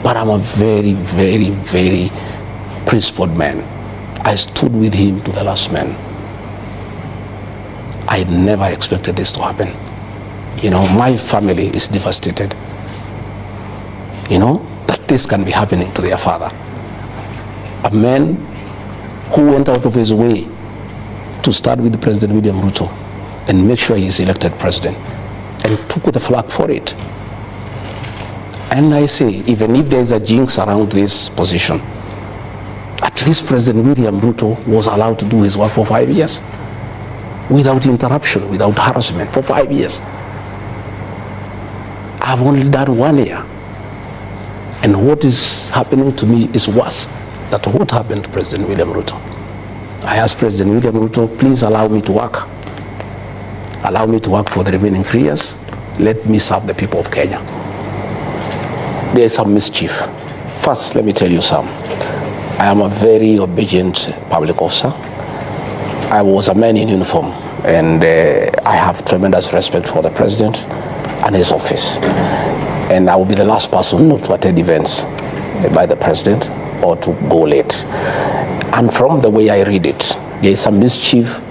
But I'm a very, very, very principled man. I stood with him to the last man. I never expected this to happen. You know, my family is devastated. You know, that this can be happening to their father. A man who went out of his way to start with President William Ruto and make sure he is elected president and took the flag for it. And I say, even if there is a jinx around this position, at least President William Ruto was allowed to do his work for 5 years without interruption, without harassment, for 5 years. I've only done 1 year. And what is happening to me is worse than what happened to President William Ruto. I asked President William Ruto, please allow me to work. Allow me to work for the remaining 3 years. Let me serve the people of Kenya. There is some mischief. First, let me tell you some. I am a very obedient public officer. I was a man in uniform, and I have tremendous respect for the president and his office. And I will be the last person not to attend events by the president or to go late. And from the way I read it, there is some mischief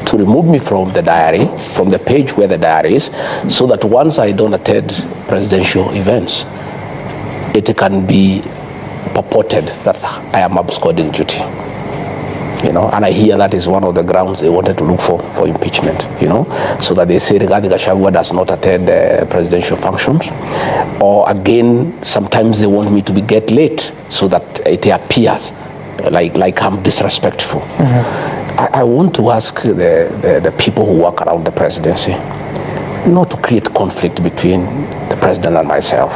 to remove me from the diary, from the page where the diary is, so that once I don't attend presidential events, it can be purported that I am absconding duty. You know, and I hear that is one of the grounds they wanted to look for impeachment, you know, so that they say Serekali does not attend presidential functions. Or again, sometimes they want me to get late so that it appears like I'm disrespectful. I want to ask the people who work around the presidency not to create conflict between the president and myself.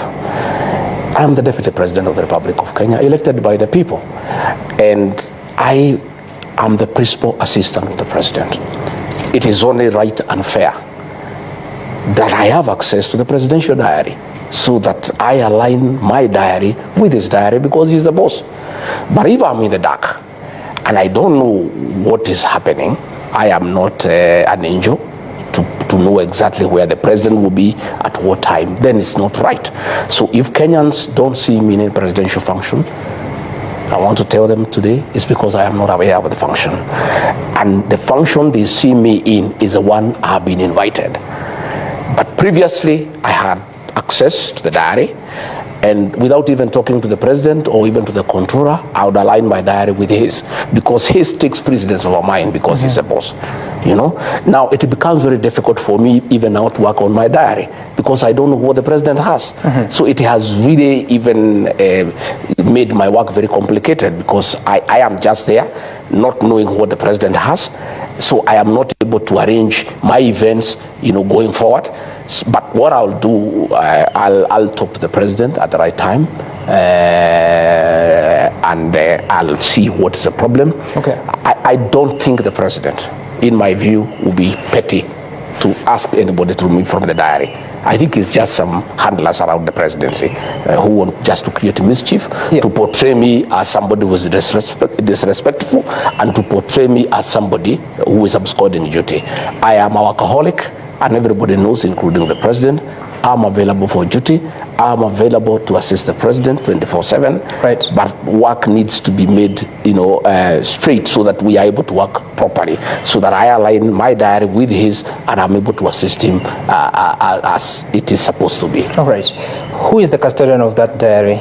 I am the Deputy President of the Republic of Kenya, elected by the people. And I am the principal assistant of the president. It is only right and fair that I have access to the presidential diary so that I align my diary with his diary because he's the boss. But if I'm in the dark and I don't know what is happening, I am not an angel to know exactly where the president will be at what time, then it's not right. So if Kenyans don't see me in a presidential function, I want to tell them today it's because I am not aware of the function. And the function they see me in is the one I have been invited. But previously, I had access to the diary, and without even talking to the president or even to the controller, I would align my diary with his, because his takes precedence over mine because he's a boss, you know. Now it becomes very difficult for me even now to work on my diary because I don't know what the president has. So it has really even made my work very complicated because I am just there not knowing what the president has. So I am not able to arrange my events, you know, going forward. But what I'll do, I'll talk to the president at the right time, and I'll see what is the problem. Okay. I don't think the president, in my view, will be petty to ask anybody to remove from the diary. I think it's just some handlers around the presidency who want just to create mischief, to portray me as somebody who is disrespectful, and to portray me as somebody who is absconding duty. I am a workaholic, and everybody knows, including the president. I'm available for duty. I'm available to assist the president 24/7. Right. But work needs to be made, you know, straight so that we are able to work properly, so that I align my diary with his, and I'm able to assist him as it is supposed to be. All right. Who is the custodian of that diary?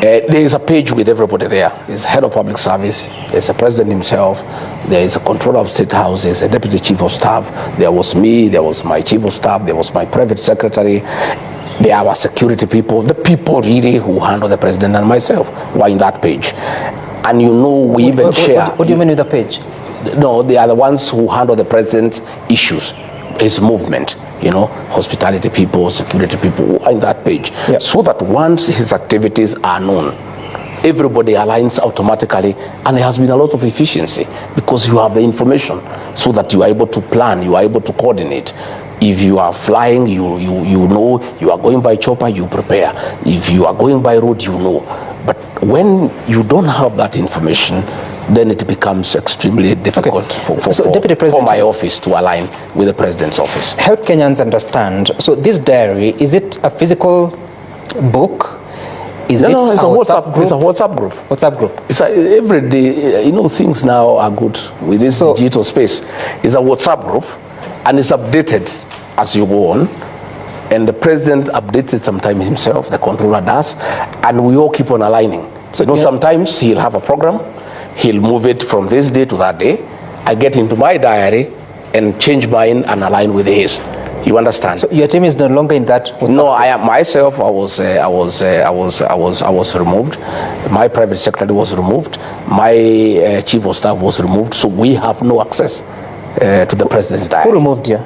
There is a page with everybody there. There's head of public service, there's the president himself, there is a controller of state house, there's a deputy chief of staff, there was me, there was my chief of staff, there was my private secretary, there are security people, the people really who handle the president and myself were in that page. And you know, we even share. What do you mean with the page? No, they are the ones who handle the president's issues, his movement, you know, hospitality people, security people who are in that page. Yep. So that once his activities are known, everybody aligns automatically, and there has been a lot of efficiency because you have the information so that you are able to plan, you are able to coordinate. If you are flying, you know, you are going by chopper, you prepare. If you are going by road, you know. But when you don't have that information, then it becomes extremely difficult for my office to align with the president's office. Help Kenyans understand. So this diary, is it a physical book? Is No, it no, it's a WhatsApp group. It's a WhatsApp group. WhatsApp group. It's every day, things now are good with this digital space. It's a WhatsApp group, and it's updated as you go on. And the president updates it sometimes himself, the controller does, and we all keep on aligning. So sometimes he'll have a program, he'll move it from this day to that day. I get into my diary and change mine and align with his. You understand? So your team is no longer in that WhatsApp? No, I am myself. I was removed. My private secretary was removed. My chief of staff was removed. So we have no access to the president's diary. Who removed you?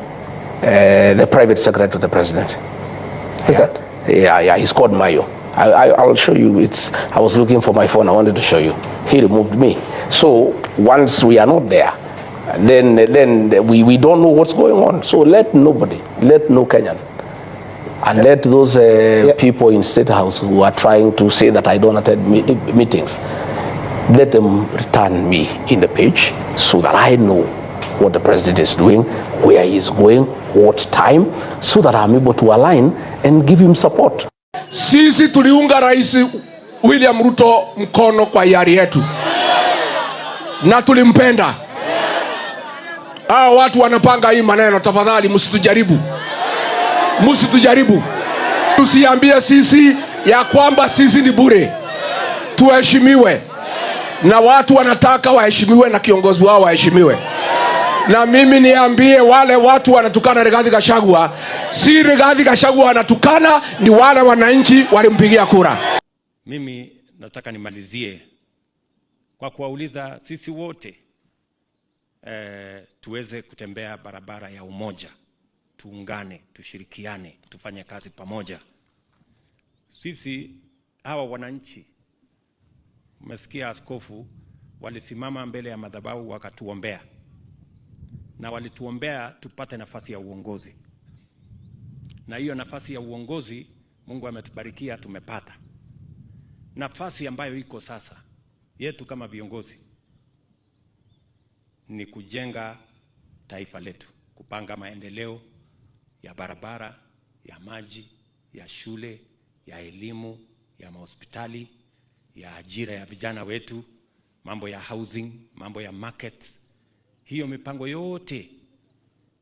The private secretary to the president. Who's that? Yeah. He's called Mayo. I'll show you. I was looking for my phone. I wanted to show you. He removed me. So once we are not there, then we don't know what's going on. So let no Kenyan, and let those people in State House who are trying to say that I don't attend meetings, let them return me in the page so that I know what the president is doing, where he's going, what time, so that I'm able to align and give him support. Sisi tuliunga Rais William Ruto mkono kwa hiari yetu na tulimpenda. Watu wanapanga hii maneno, tafadhali msitujaribu. Tusiambie sisi ya kwamba sisi ni bure. Tuheshimiwe, na watu wanataka waheshimiwe na kiongozi wao waheshimiwe. Na mimi niambie wale watu wanatukana Rigathi Gachagua, si Rigathi Gachagua wanatukana, ni wale wananchi walimpigia kura. Mimi nataka nimalizie kwa kuwauliza sisi wote tuweze kutembea barabara ya umoja, tuungane, tushirikiane, tufanye kazi pamoja. Sisi hawa wananchi, umesikia askofu walisimama mbele ya madhabahu wakatuombea, na walituombea tupate nafasi ya uongozi, na hiyo nafasi ya uongozi Mungu ametubarikia, tumepata nafasi ambayo iko sasa yetu kama viongozi ni kujenga taifa letu, kupanga maendeleo ya barabara, ya maji, ya shule, ya elimu, ya mahospitali, ya ajira ya vijana wetu, mambo ya housing, mambo ya markets. Hiyo mipango yote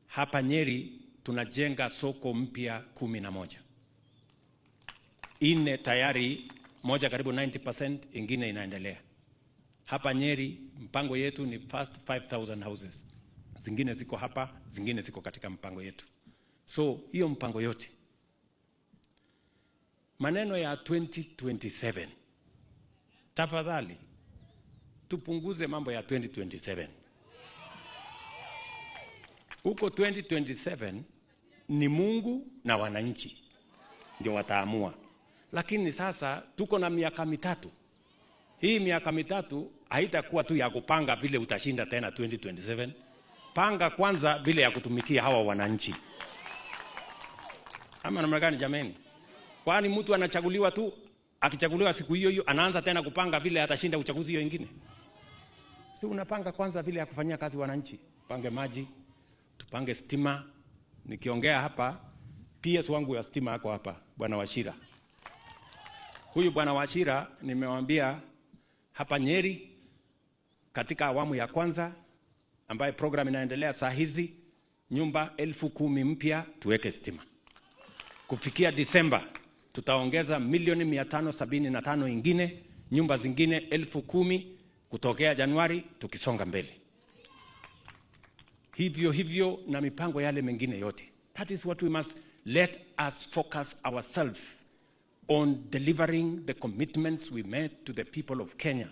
hapa Nyeri tunajenga soko mpya 11. Ine tayari, moja karibu 90%, ingine inaendelea. Hapa Nyeri mpango yetu ni first 5,000 houses. Zingine ziko hapa, zingine ziko katika mpango yetu. So hiyo mpango yote. Maneno ya 2027. Tafadhali tupunguze mambo ya 2027. Huko 2027 ni Mungu na wananchi ndio wataamua. Lakini sasa tuko na miaka mitatu. Hii miaka mitatu haitakuwa tu ya kupanga vile utashinda tena 2027. Panga kwanza vile ya kutumikia hawa wananchi. Ama namna gani jameni? Kwani mtu anachaguliwa tu, akichaguliwa siku hiyo hiyo anaanza tena kupanga vile atashinda uchaguzi hiyo nyingine? Si unapanga kwanza vile ya kufanyia kazi wananchi. Pange maji, tupange stima. Nikiongea hapa, PS wangu ya stima yako hapa, Bwana Wachira. Huyu Bwana Wachira nimewambia hapa Nyeri katika awamu ya kwanza ambaye program inaendelea saa hizi, nyumba 10,000 mpya tuweke stima. Kufikia Disemba tutaongeza milioni 575 ingine, nyumba zingine 10,000 kutokea Januari tukisonga mbele. Hivyo na mipango yale mengine yote. That is what we must let us focus ourselves on delivering the commitments we made to the people of Kenya